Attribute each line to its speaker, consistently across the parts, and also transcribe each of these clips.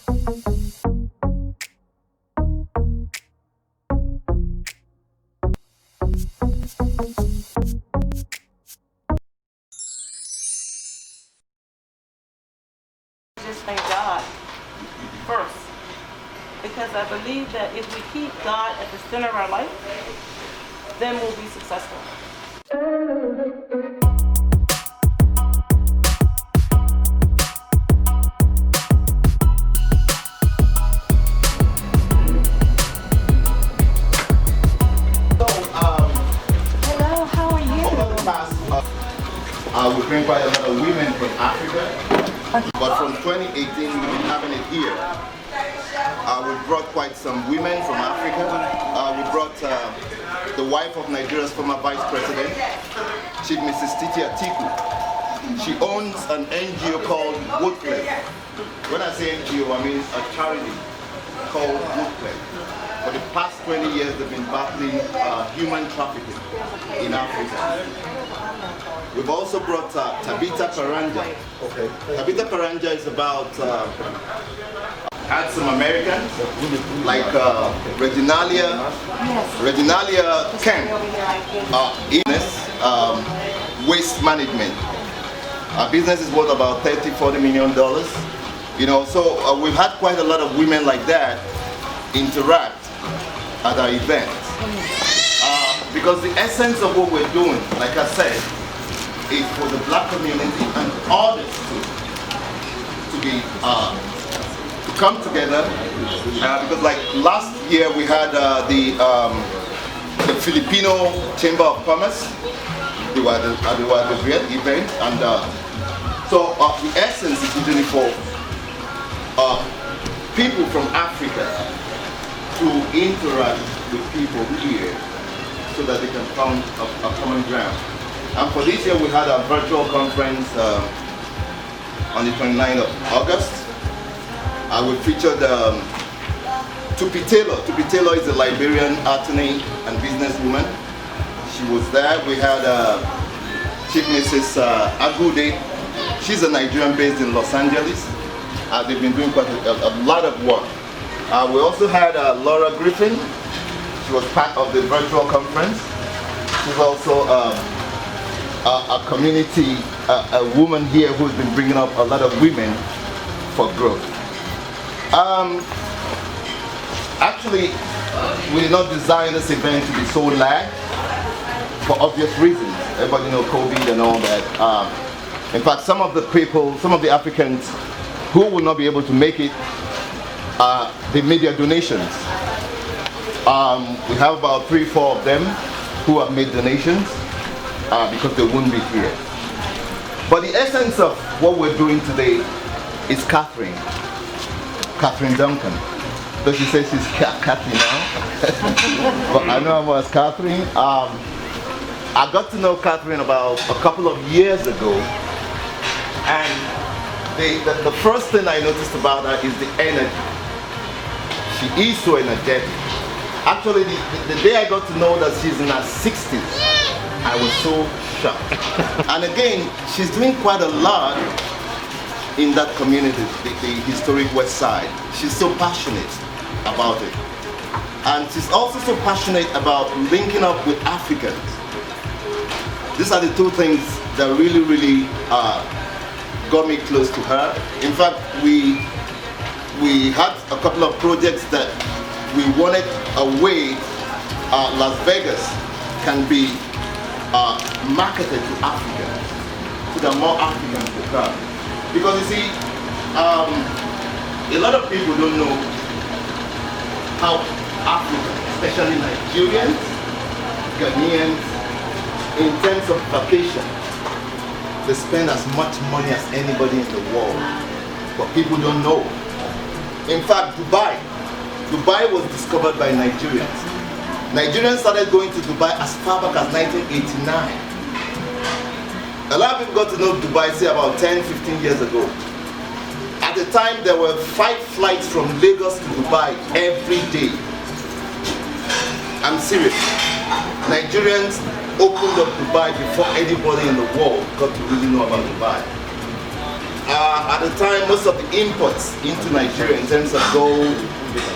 Speaker 1: Just thank God first, because I believe that if we keep God at the center of our life, then we'll be successful.
Speaker 2: Hello, how are you?
Speaker 3: Over the past, we bring quite a lot of women from Africa, but from 2018 we've been having it here. We brought quite some women from Africa. We brought the wife of Nigeria's former vice president, Chief Mrs. Titi Atiku. She owns an NGO called Woodcliff. When I say NGO, I mean a charity called Woodcliff. For the past 20 years, they've been battling human trafficking in Africa. We've also brought Tabitha Karanja. Okay. Tabitha Karanja is about had some Americans like Reginalia Kemp, waste management. Our business is worth about $30–40 million. You know, so we've had quite a lot of women like that interact at our events. Because the essence of what we're doing, like I said, is for the black community and others to be to come together. Because like last year we had the Filipino Chamber of Commerce. They were at the great event, and so the essence is usually for people from Africa to interact with people here so that they can find a common ground. And for this year we had a virtual conference on the 29th of August. We featured Tupi Taylor. Tupi Taylor is a Liberian attorney and businesswoman. She was there. We had Chief Mrs. Agude. She's a Nigerian based in Los Angeles. They've been doing quite a lot of work. We also had Laura Griffin. She was part of the virtual conference. She's also a community, a woman here who's been bringing up a lot of women for growth. Actually, we did not design this event to be so large for obvious reasons. Everybody knows COVID and all that. In fact, some of the people, some of the Africans who will not be able to make it, they made their donations. We have about 3–4 of them who have made donations because they wouldn't be here. But the essence of what we're doing today is Catherine Duncan. Though she says she's Cathy now, but I know her as Catherine. I got to know Catherine about a couple of years ago, and the first thing I noticed about her is the energy. She is so energetic. Actually, the day I got to know that she's in her 60s, I was so shocked. And again, she's doing quite a lot in that community, the historic West Side. She's so passionate about it. And she's also so passionate about linking up with Africans. These are the two things that really got me close to her. In fact, we had a couple of projects that we wanted a way Las Vegas can be marketed to Africa, so that more Africans will come. Because you see, a lot of people don't know how Africa, especially Nigerians, Ghanaians, in terms of vacation, they spend as much money as anybody in the world. But people don't know. In fact, Dubai was discovered by Nigerians. Nigerians started going to Dubai as far back as 1989. A lot of people got to know Dubai, say about 10–15 years ago. At the time, there were 5 flights from Lagos to Dubai every day. I'm serious. Nigerians opened up Dubai before anybody in the world got to really know about Dubai. At the time, most of the imports into Nigeria in terms of gold,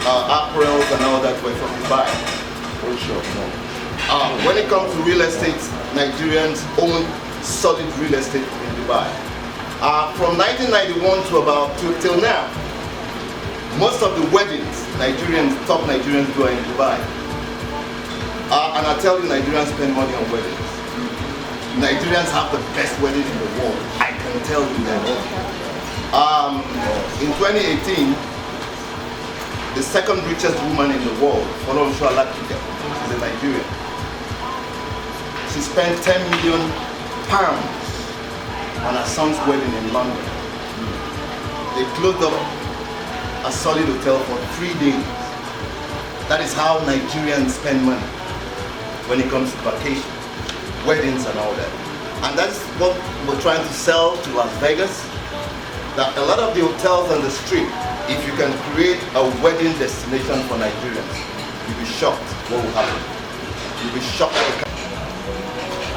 Speaker 3: apparels and all that were from Dubai. When it comes to real estate, Nigerians own solid real estate in Dubai. From 1991 to about till now, most of the weddings top Nigerians do are in Dubai. And I tell you, Nigerians spend money on weddings. Nigerians have the best wedding in the world. I can tell you that. In 2018, the second richest woman in the world, Folorunso Alakija, is a Nigerian. She spent £10 million on her son's wedding in London. They closed up a solid hotel for 3 days. That is how Nigerians spend money when it comes to vacation, weddings and all that. And that's what we're trying to sell to Las Vegas. That a lot of the hotels on the street, if you can create a wedding destination for Nigerians, you'll be shocked what will happen. You'll be shocked.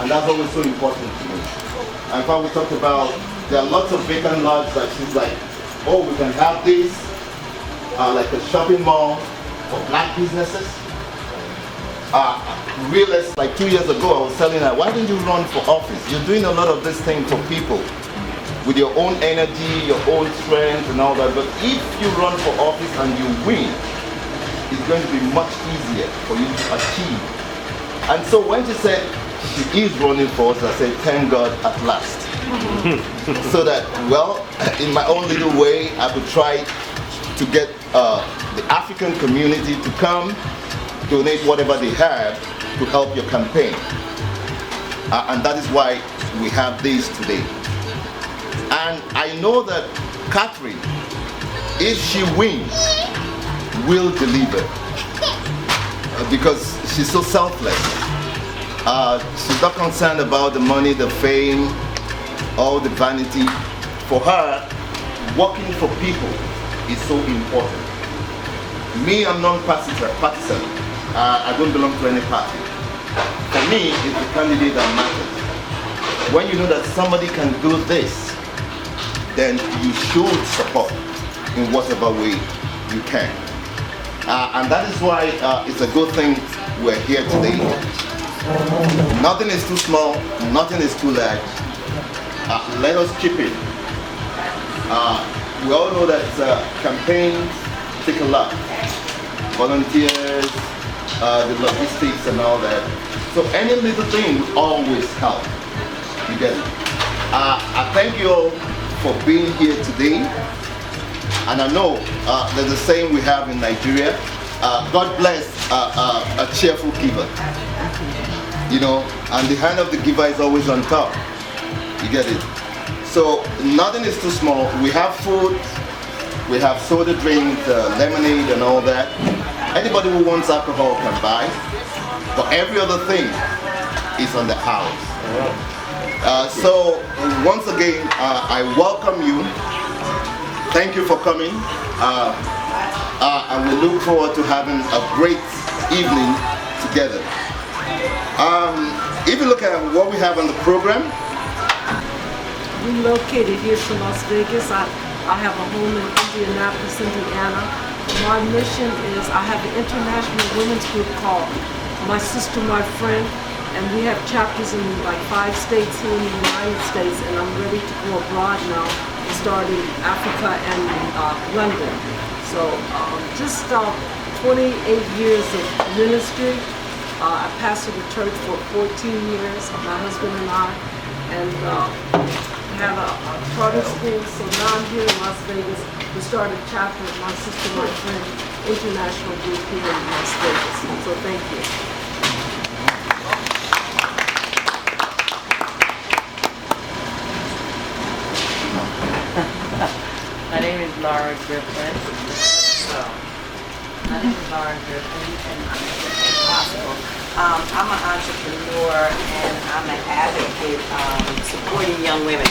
Speaker 3: And that's always so important to me. In fact, we talked about, there are lots of vacant lots that she's like, oh, we can have this, like a shopping mall for black businesses. Real estate, like 2 years ago, I was telling her, why don't you run for office? You're doing a lot of this thing for people with your own energy, your own strength and all that. But if you run for office and you win, it's going to be much easier for you to achieve. And so when she said she is running for office, I said, thank God at last. So that, well, in my own little way, I could try to get the African community to come, donate whatever they have to help your campaign. And that is why we have this today. And I know that Catherine, if she wins, will deliver. Because she's so selfless. She's not concerned about the money, the fame, all the vanity. For her, working for people is so important. Me, I'm non-partisan. I don't belong to any party. For me, it's the candidate that matters. When you know that somebody can do this, then you should support in whatever way you can. And that is why it's a good thing we're here today. Nothing is too small, nothing is too large. Let us keep it. We all know that campaigns take a lot. Volunteers, the logistics and all that. So any little thing will always help. You get it? I thank you all for being here today. And I know there's the same we have in Nigeria. God bless a cheerful giver. You know, and the hand of the giver is always on top. You get it? So nothing is too small. We have food, we have soda drink, lemonade and all that. Anybody who wants alcohol can buy. But every other thing is on the house. So once again, I welcome you. Thank you for coming. And we look forward to having a great evening together. If you look at what we have on the program,
Speaker 2: We located here to Las Vegas. I have a home in Indianapolis, Indiana. My mission is I have an international women's group called My Sister, My Friend, and we have chapters in like 5 states here in the United States, and I'm ready to go abroad now, starting Africa and London. So just 28 years of ministry. I pastored a church for 14 years, my husband and I, and had a charter school. So now I'm here in Las Vegas. We started a chapter of My Sister, My Friend International Group here in Las Vegas. So thank you.
Speaker 4: My name is Laura Griffin. And I'm Gospel. I'm an entrepreneur and I'm an advocate supporting young women.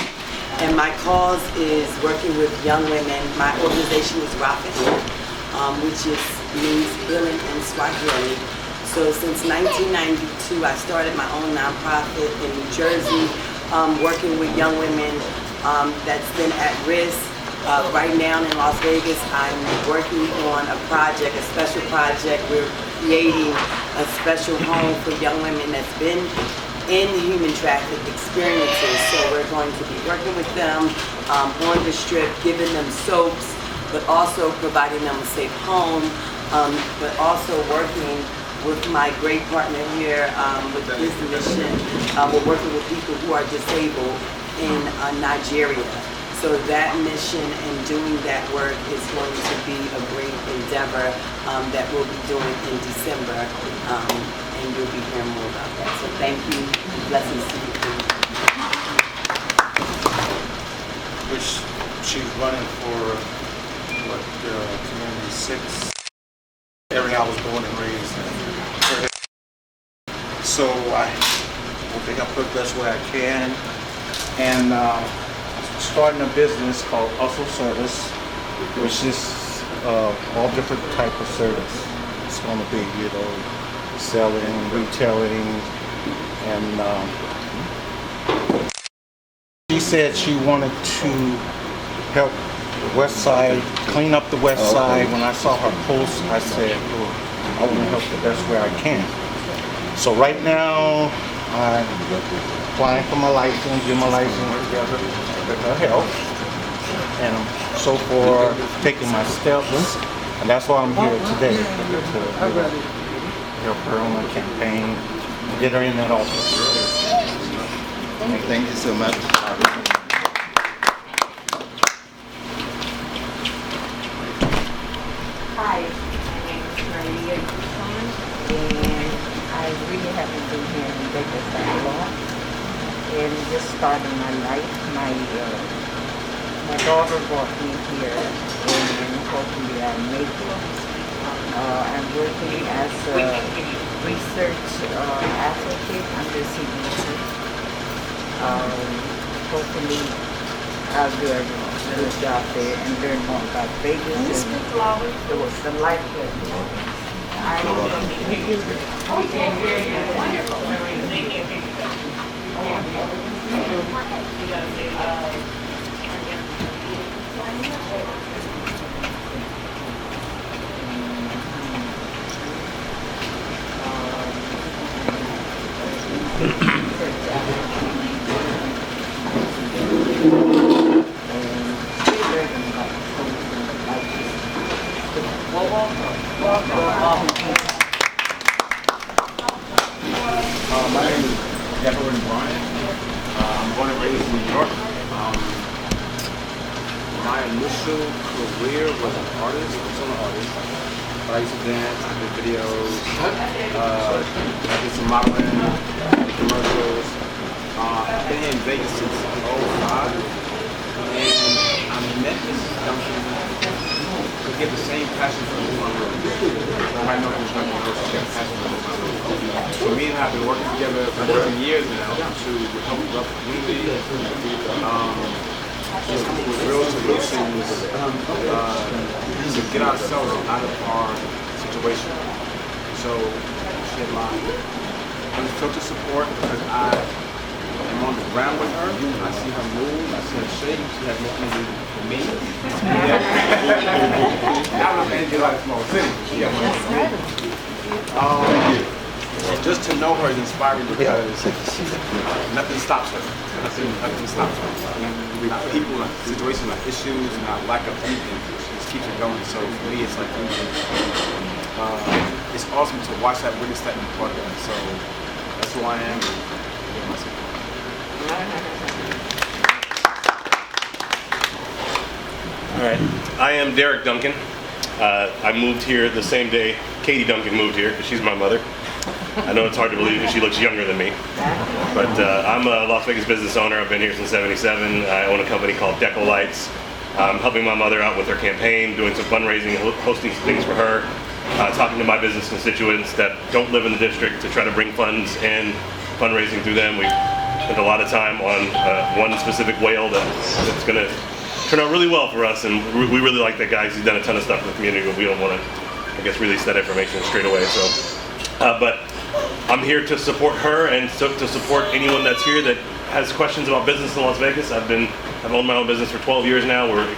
Speaker 4: And my cause is working with young women. My organization is Rapid, which means healing in Swahili. So since 1992, I started my own nonprofit in New Jersey, working with young women that's been at risk. Right now in Las Vegas, I'm working on a project, a special project. We're creating a special home for young women that's been in human traffic experiences. So we're going to be working with them on the strip, giving them soaps, but also providing them a safe home, but also working with my great partner here with this mission. We're working with people who are disabled in Nigeria. So that mission and doing that work is going to be a great endeavor that we'll be doing in December, and you'll be hearing more about that. So thank you. Blessings to you.
Speaker 5: Which she's running for, what, community 6? Area I was born and raised in. So I think I put the best way I can. And starting a business called Soulfully Service, which is all different type of service. It's going to be, selling, retailing, and she said she wanted to help the West Side, clean up the West Side. When I saw her post, I said, I want to help the best way I can. So right now, I'm applying for my license, get my license together with her help, and I'm so far taking my steps, and that's why I'm here today, to help her on the campaign and get her in that office.
Speaker 3: Thank you so much.
Speaker 6: Hi, my name is Maria Yukon, and I really haven't been here in Vegas that long. And just starting my life, my daughter brought me here, and hopefully I'll make it. I'm working as a research associate under CDC. Hopefully I'll do a good job there and learn more about Vegas. Can you speak louder? The life that I can't hear you. Wonderful.
Speaker 5: My name is Errand. I'm born and raised in New York. My initial career was an artist, a solo artist. But I used to dance, I did videos, I did some modeling, I did commercials. I've been here in Vegas since 2005, and I met this Duncan to get the same passion for who I'm doing. I know who's Duncan knows she has a passion for who I'm doing. So me and I have been working together for 13 years now to help develop the community, just come up with real solutions to get ourselves out of our situation. So she had my unfiltered support because I am on the ground with her. I see her move, I see her shake. She has more energy than me. I was in like a small city. Just to know her is inspiring because nothing stops her. Nothing stops her. Not people, not situations, not issues, not lack of anything. She just keeps it going. So for me, it's like it's awesome to watch that, witness that, and be part of that. So that's who I am. And give my support.
Speaker 7: All right, I am Derek Duncan. I moved here the same day Katie Duncan moved here because she's my mother. I know it's hard to believe because she looks younger than me. But I'm a Las Vegas business owner. I've been here since '77. I own a company called Deco Lights. I'm helping my mother out with her campaign, doing some fundraising, hosting some things for her, talking to my business constituents that don't live in the district to try to bring funds and fundraising through them. We've spent a lot of time on one specific whale that's going to turn out really well for us, and we really like that guy. He's done a ton of stuff in the community, but we don't want to, I guess, release that information straight away. So, but I'm here to support her and to support anyone that's here that has questions about business in Las Vegas, I've owned my own business for 12 years now. We're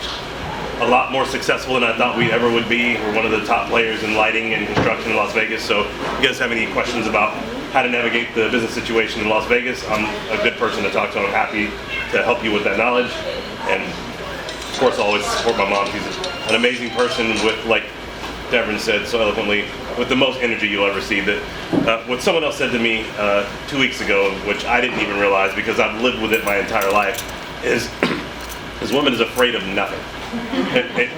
Speaker 7: a lot more successful than I thought we ever would be. We're one of the top players in lighting and construction in Las Vegas. So if you guys have any questions about how to navigate the business situation in Las Vegas, I'm a good person to talk to. I'm happy to help you with that knowledge. And of course, I always support my mom. She's an amazing person with, like Devin said so eloquently, with the most energy you'll ever see. That what someone else said to me 2 weeks ago, which I didn't even realize because I've lived with it my entire life, is this woman is afraid of nothing.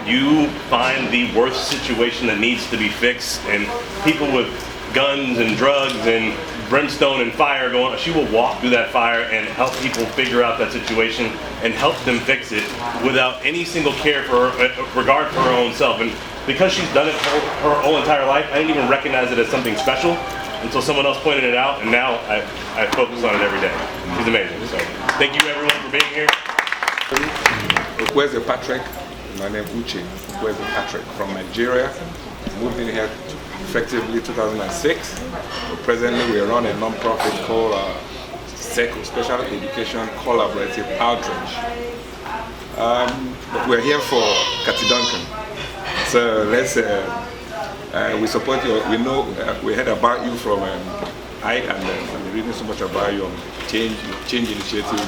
Speaker 7: You find the worst situation that needs to be fixed, and people with guns and drugs and brimstone and fire going on, she will walk through that fire and help people figure out that situation and help them fix it without any single care for regard for her own self. And because she's done it her whole entire life, I didn't even recognize it as something special until someone else pointed it out, and now I focus on it every day. She's amazing. So thank you everyone for being here.
Speaker 8: Where's Patrick? My name is Uche. Where's Patrick from Nigeria? Moved in here effectively 2006. Presently we run a non-profit called SECO, Special Education Collaborative Outreach. But we're here for Cathy Duncan. So let's, we support you. We know, we heard about you from Ike, and we're reading so much about you on change initiatives.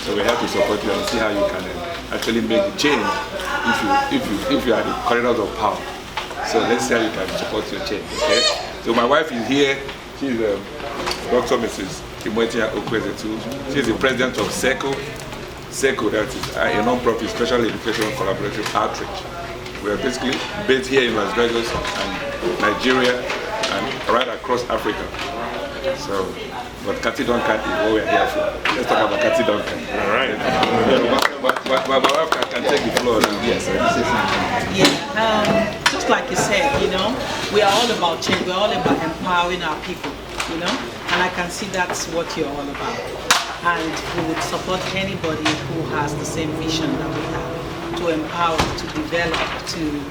Speaker 8: So we have to support you and see how you can actually make the change if you are the corridors of power. So let's see how you can support your change. Okay. So my wife is here. She's Dr. Mrs. Timothea Okwezetu. She's the president of SECO. SECO, that is a non-profit special education collaborative outreach. We are basically based here in Las Vegas and Nigeria and right across Africa. So, but Cathy Duncan is what we are here for. Let's talk about Cathy Duncan.
Speaker 7: All right.
Speaker 8: My wife can take the floor now.
Speaker 9: Yes, just like you said, you know, we are all about change. We're all about empowering our people, you know, and I can see that's what you're all about. And we would support anybody who has the same vision that we have, to empower, to develop, to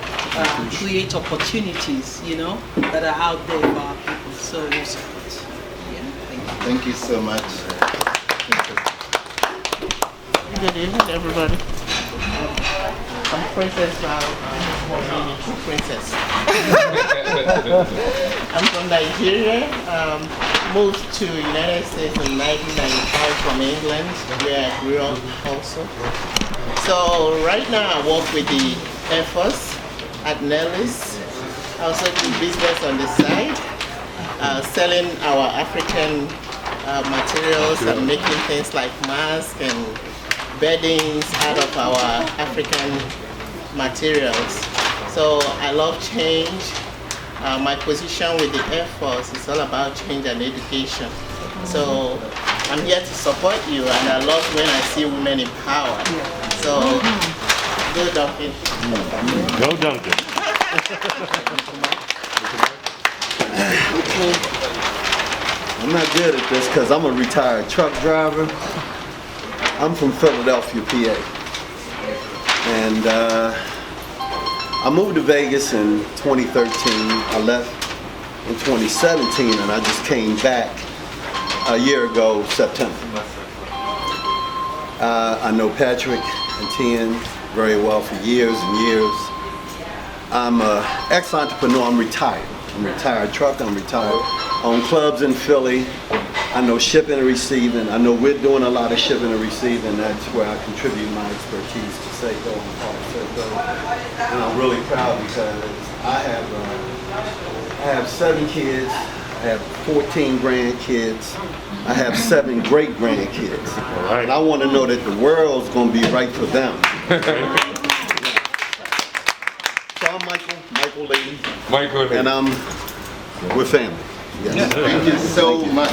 Speaker 9: create opportunities, you know, that are out there for our people. So we support. Yeah,
Speaker 3: Thank you so much.
Speaker 10: Good evening, everybody. I'm Princess now. I'm a true princess. I'm from Nigeria. Moved to United States in 1995 from England, where I grew up also. So right now I work with the Air Force at Nellis. I also do business on the side, selling our African materials and making things like masks and beddings out of our African materials. So I love change. My position with the Air Force is all about change and education. So I'm here to support you, and I love when I see women in power. So go Duncan.
Speaker 7: Go Duncan.
Speaker 11: I'm not good at this because I'm a retired truck driver. I'm from Philadelphia, PA. And I moved to Vegas in 2013. I left in 2017 and I just came back a year ago, September. I know Patrick and Tien very well for years and years. I'm an ex-entrepreneur. I'm retired. I'm a retired truck. I'm retired. I own clubs in Philly. I know shipping and receiving. I know we're doing a lot of shipping and receiving. That's where I contribute my expertise to SECO and part of SECO. And I'm really proud because I have 7 kids. I have 14 grandkids. I have 7 great grandkids.
Speaker 7: Right.
Speaker 11: And I want to know that the world's going to be right for them. So I'm Michael Lee. And we're family. Yes.
Speaker 3: Thank you so much.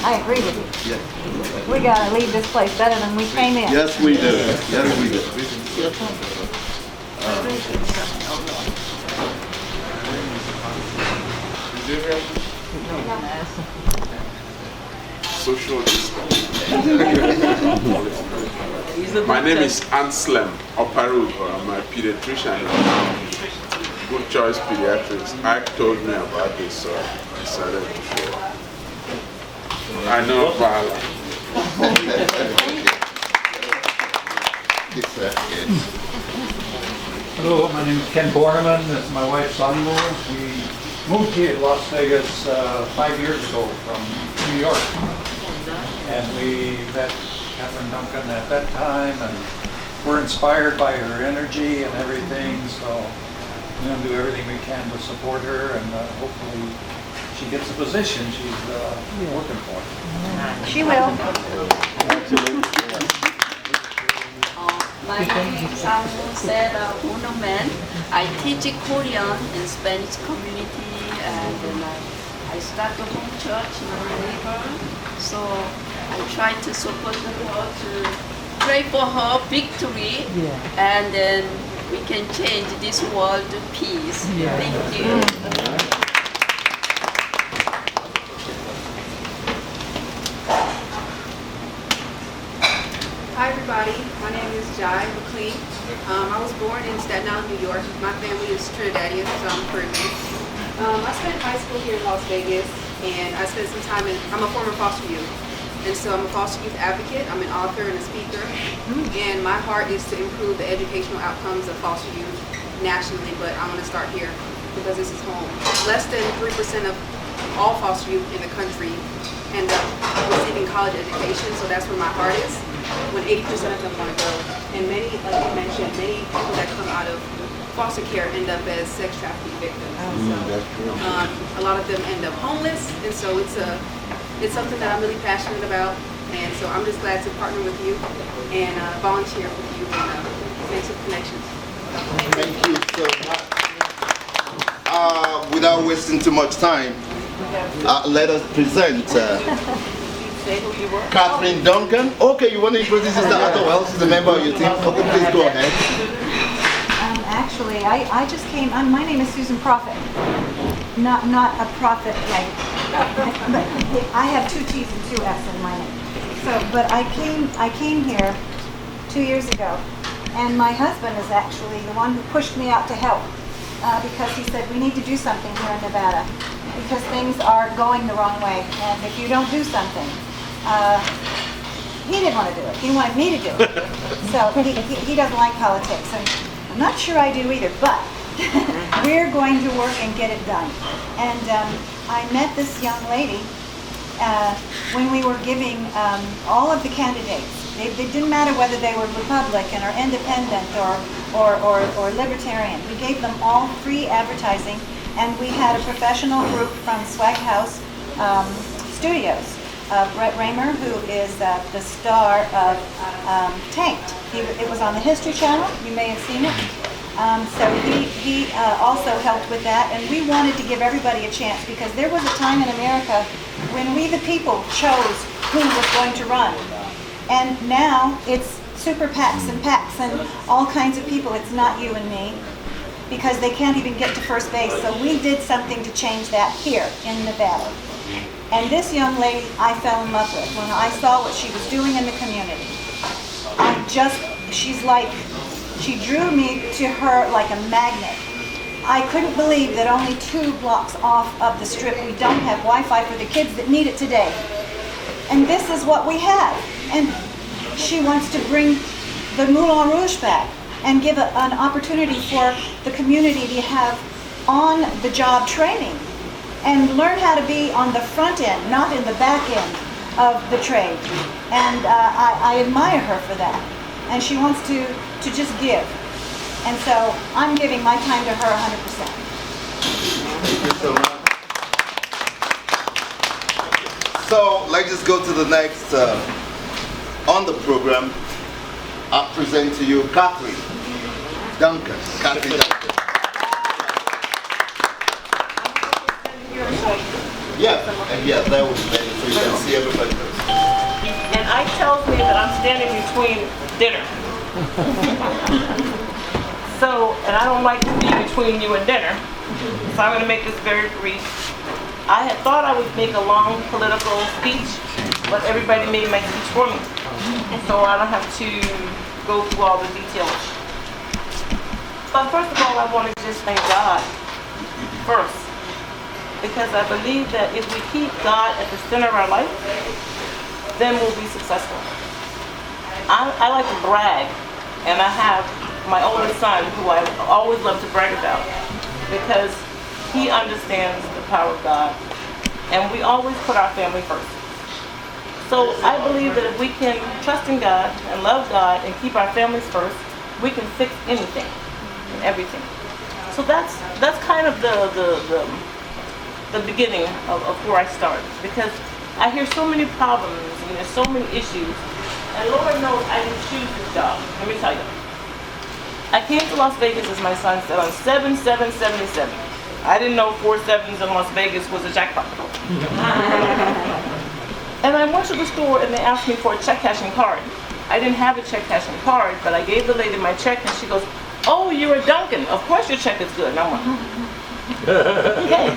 Speaker 12: I agree with you. We gotta leave this place better than we came in.
Speaker 11: Yes, we do. Yes, we do.
Speaker 13: Social distance. My name is Anselm Oparu. I'm a pediatrician. Good Choice Pediatrics. Ike told me about this, so I decided to show up. I know Vala.
Speaker 14: Hello, my name is Ken Borneman. This is my wife, Sonny. We moved here to Las Vegas 5 years ago from New York. And we met Catherine Duncan at that time, and we're inspired by her energy and everything, so we're going to do everything we can to support her, and hopefully she gets the position she's working for.
Speaker 12: She will. My name is Uno Man. I teach Korean and Spanish community, and then I start the home church in my neighbor. So I try to support her to pray for her victory, and then we can change this world to peace. Thank you.
Speaker 15: Hi everybody, my name is Jai McLean. I was born in Staten Island, New York. My family is Trinidadian, so I'm Caribbean. I spent high school here in Las Vegas, and I spent some time I'm a former foster youth. And so I'm a foster youth advocate, I'm an author and a speaker. And my heart is to improve the educational outcomes of foster youth nationally, but I want to start here because this is home. Less than 3% of all foster youth in the country end up receiving college education, so that's where my heart is, when 80% of them want to go. And many, like you mentioned, many people that come out of foster care end up as sex trafficking victims. A lot of them end up homeless, and so it's something that I'm really passionate about, and so I'm just glad to partner with you and volunteer with you and make some connections.
Speaker 3: Thank you so much. Without wasting too much time, let us present Catherine Duncan. Okay, you want to introduce yourself? Well, she's a member of your team. Okay, please go ahead.
Speaker 12: Actually, I just came. My name is Susan Prophet. Not a prophet like. I have 2 T's and 2 F's in my name. So, but I came here 2 years ago, and my husband is actually the one who pushed me out to help because he said we need to do something here in Nevada because things are going the wrong way, and if you don't do something, he didn't want to do it. He wanted me to do it. So he doesn't like politics, and I'm not sure I do either, but we're going to work and get it done. And I met this young lady when we were giving all of the candidates. It didn't matter whether they were Republican or Independent or Libertarian. We gave them all free advertising, and we had a professional group from Swag House Studios. Brett Raymer, who is the star of Tanked. It was on the History Channel. You may have seen it. So he also helped with that, and we wanted to give everybody a chance because there was a time in America when we the people chose who was going to run. And now it's super PACs and all kinds of people. It's not you and me because they can't even get to first base. So we did something to change that here in Nevada. And this young lady I fell in love with when I saw what she was doing in the community. She drew me to her like a magnet. I couldn't believe that only 2 blocks off of the strip we don't have Wi-Fi for the kids that need it today. And this is what we have. And she wants to bring the Moulin Rouge back and give an opportunity for the community to have on-the-job training and learn how to be on the front end, not in the back end of the trade. And I admire her for that. And she wants to just give. And so I'm giving my time to her 100%.
Speaker 3: Thank you so much. So let's just go to the next on the program. I'll present to you Catherine Duncan. Catherine Duncan. Yeah, that would be better so you can see everybody.
Speaker 1: And I tells me that I'm standing between dinner. So, and I don't like to be between you and dinner. So I'm going to make this very brief. I had thought I would make a long political speech, but everybody made my speech for me. So I don't have to go through all the details. But first of all, I want to just thank God first. because I believe that if we keep God at the center of our life, then we'll be successful. I like to brag, and I have my oldest son, who I always love to brag about, because he understands the power of God, and we always put our family first. So I believe that if we can trust in God and love God and keep our families first, we can fix anything and everything. So that's kind of the beginning of where I started, because I hear so many problems and there's so many issues, and Lord knows I didn't choose this job. Let me tell you. I came to Las Vegas, as my son said, on 7777. I didn't know 4 7s in Las Vegas was a jackpot. And I went to the store and they asked me for a check cashing card. I didn't have a check cashing card, but I gave the lady my check and she goes, "Oh, you're a Duncan. Of course your check is good." And I'm like, okay.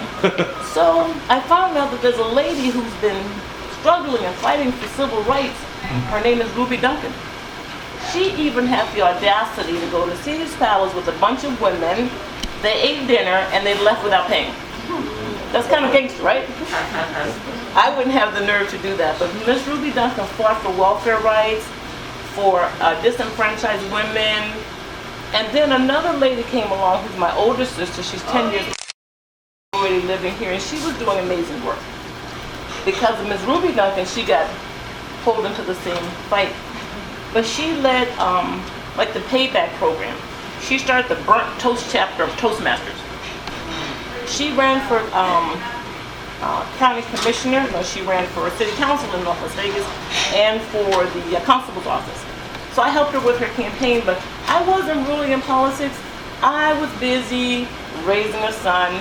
Speaker 1: So I found out that there's a lady who's been struggling and fighting for civil rights. Her name is Ruby Duncan. She even had the audacity to go to Caesar's Palace with a bunch of women. They ate dinner and they left without paying. That's kind of gangster, right? I wouldn't have the nerve to do that. But Miss Ruby Duncan fought for welfare rights, for disenfranchised women. And then another lady came along who's my older sister. She's 10 years already living here, and she was doing amazing work. Because of Miss Ruby Duncan, she got pulled into the same fight. But she led like the payback program. She started the Burnt Toast chapter of Toastmasters. She ran for county commissioner. No, she ran for city council in Las Vegas and for the constable's office. So I helped her with her campaign, but I wasn't really in politics. I was busy raising a son.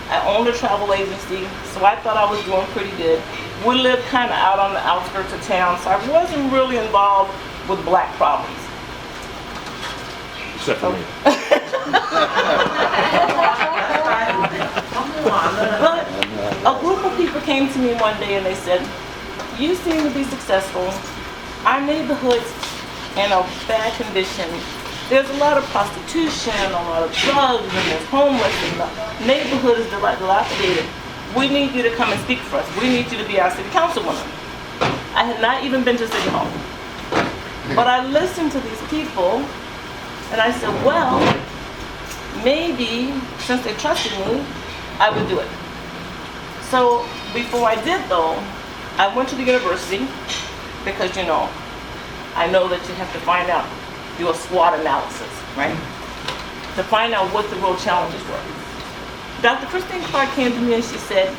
Speaker 1: I owned a travel agency, so I thought I was doing pretty good. We lived kind of out on the outskirts of town, so I wasn't really involved with black problems.
Speaker 7: Except for me.
Speaker 1: But a group of people came to me one day and they said, "You seem to be successful. Our neighborhood's in a bad condition. There's a lot of prostitution, a lot of drugs, and there's homeless, and the neighborhood is dilapidated. We need you to come and speak for us. We need you to be our city councilwoman." I had not even been to City Hall. But I listened to these people, and I said, well, maybe, since they trusted me, I would do it. So before I did, though, I went to the university, because, you know, I know that you have to find out, do a SWOT analysis, right? To find out what the real challenges were. Dr. Christine Clark came to me and she said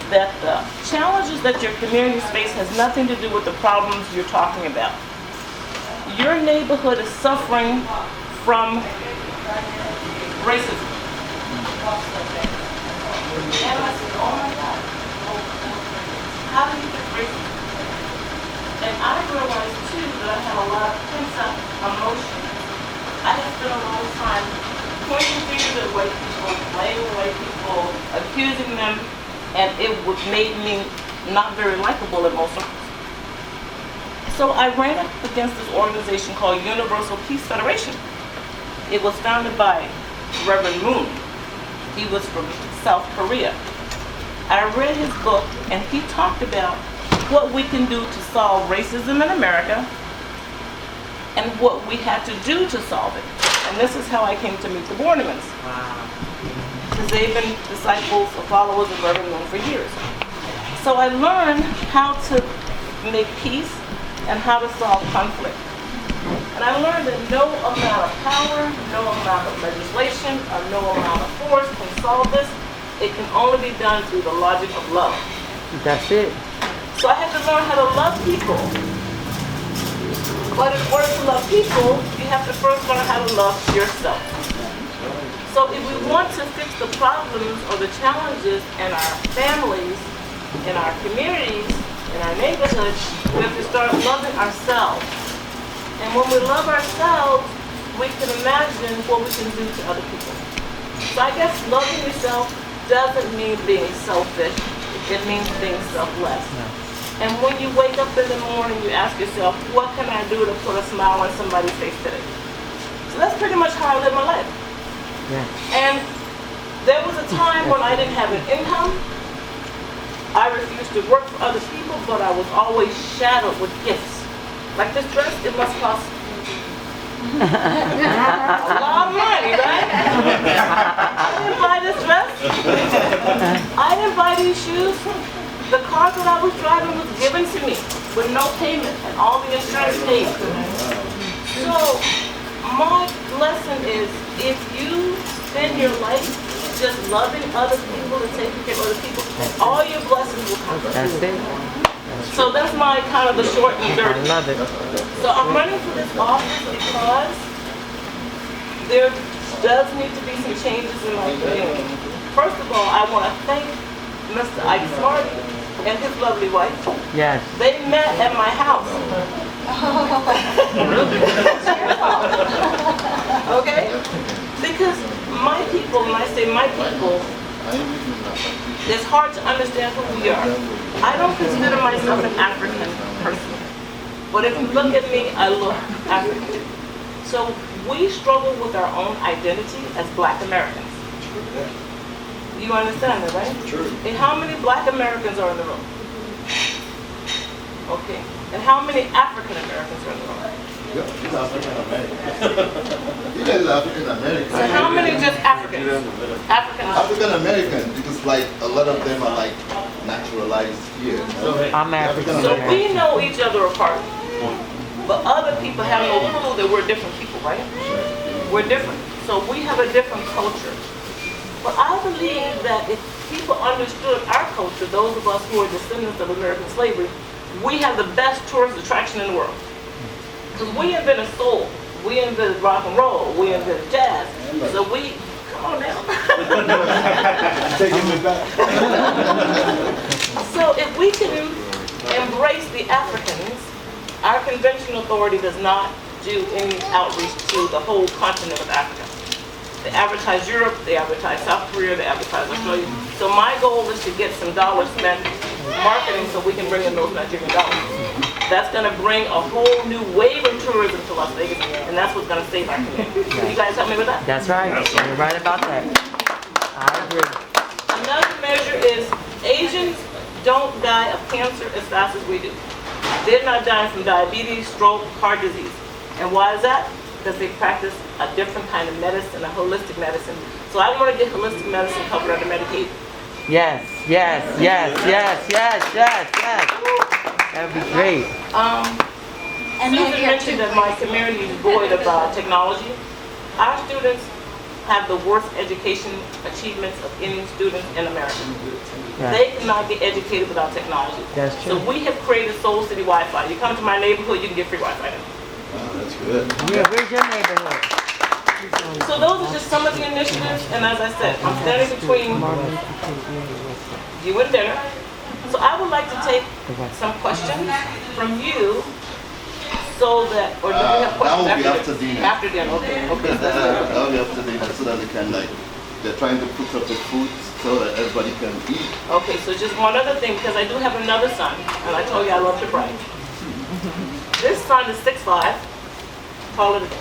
Speaker 1: that the challenges that your community face has nothing to do with the problems you're talking about. Your neighborhood is suffering from racism. And I said, oh my God, how do you fix racism? And I realized too that I had a lot of pent-up emotions. I had spent a long time pointing fingers at white people, blaming white people, accusing them, and it made me not very likable in most circles. So I ran up against this organization called Universal Peace Federation. It was founded by Reverend Moon. He was from South Korea. I read his book and he talked about what we can do to solve racism in America and what we have to do to solve it. And this is how I came to meet the Bornemans. Because they've been disciples or followers of Reverend Moon for years. So I learned how to make peace and how to solve conflict. And I learned that no amount of power, no amount of legislation, or no amount of force can solve this. It can only be done through the logic of love.
Speaker 6: That's it.
Speaker 1: So I had to learn how to love people. But in order to love people, you have to first learn how to love yourself. So if we want to fix the problems or the challenges in our families, in our communities, in our neighborhoods, we have to start loving ourselves. And when we love ourselves, we can imagine what we can do to other people. So I guess loving yourself doesn't mean being selfish. It means being selfless. And when you wake up in the morning, you ask yourself, what can I do to put a smile on somebody's face today? So that's pretty much how I live my life. And there was a time when I didn't have an income, I refused to work for other people, but I was always shadowed with gifts. Like this dress, it must cost a lot of money, right? I didn't buy this dress. I didn't buy these shoes. The car that I was driving was given to me with no payment and all the insurance paid. So my lesson is, if you spend your life just loving other people and taking care of other people, all your blessings will come.
Speaker 16: That's it.
Speaker 1: So that's my kind of the short and dirty.
Speaker 16: I love it.
Speaker 1: So I'm running for this office because there does need to be some changes in my community. First of all, I want to thank Mr. Ike Smarty and his lovely wife.
Speaker 16: Yes.
Speaker 1: They met at my house. Okay? Because my people, when I say my people, it's hard to understand who we are. I don't consider myself an African person. But if you look at me, I look African. So we struggle with our own identity as Black Americans. You understand that, right? True. And how many Black Americans are in the room? Okay. And how many African Americans are in the room?
Speaker 3: Yeah, he's African American. He is African American.
Speaker 1: So how many just Africans?
Speaker 3: African American, because like a lot of them are like naturalized here. So
Speaker 16: I'm African.
Speaker 1: So we know each other apart. But other people have no clue that we're different people, right? We're different. So we have a different culture. But I believe that if people understood our culture, those of us who are descendants of American slavery, we have the best tourist attraction in the world. Because we invented soul, we invented rock and roll, we invented jazz. So we, come on now.
Speaker 3: Taking me back.
Speaker 1: So if we can embrace the Africans, our convention authority does not do any outreach to the whole continent of Africa. They advertise Europe, they advertise South Korea, they advertise Australia. So my goal is to get some dollars spent marketing so we can bring in those Nigerian dollars. That's going to bring a whole new wave of tourism to Las Vegas, and that's what's going to save our community. Can you guys help me with that?
Speaker 16: That's right. You're right about that. I agree.
Speaker 1: Another measure is Asians don't die of cancer as fast as we do. They're not dying from diabetes, stroke, heart disease. And why is that? Because they practice a different kind of medicine, a holistic medicine. So I want to get holistic medicine covered under Medicaid.
Speaker 16: Yes, yes, yes, yes, yes, yes, yes. That would be great.
Speaker 1: Susan mentioned that my community is void of technology. Our students have the worst education achievements of any student in America.
Speaker 16: Right.
Speaker 1: They cannot get educated without technology.
Speaker 16: That's true.
Speaker 1: So we have created Soul City Wi-Fi. You come to my neighborhood, you can get free Wi-Fi now.
Speaker 3: Wow, that's good.
Speaker 16: Yeah, where's your neighborhood?
Speaker 1: So those are just some of the initiatives, and as I said, I'm standing between you and dinner. So I would like to take some questions from you, so that, or do we have questions
Speaker 3: that will be after dinner.
Speaker 1: After dinner, okay. Okay.
Speaker 3: That will be after dinner, so that they can like, they're trying to put up the food so that everybody can eat.
Speaker 1: Okay, so just one other thing, because I do have another son, and I told you I love to brag. This son is 6'5", taller than me.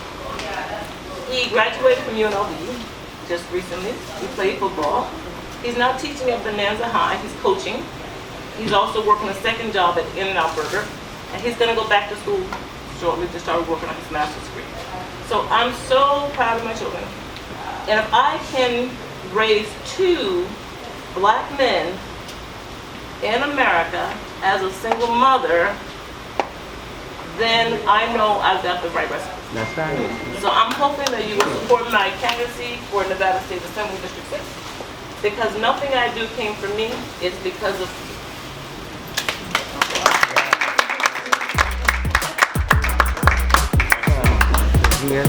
Speaker 1: He graduated from UNLV just recently. He played football. He's now teaching at Bonanza High. He's coaching. He's also working a second job at In-N-Out Burger. And he's going to go back to school shortly to start working on his master's degree. So I'm so proud of my children. And if I can raise 2 Black men in America as a single mother, then I know I've got the right recipe.
Speaker 16: That's right.
Speaker 1: So I'm hoping that you will support my candidacy for Nevada State Assembly District 6, because nothing I do came from me, it's because of you.
Speaker 16: Yes.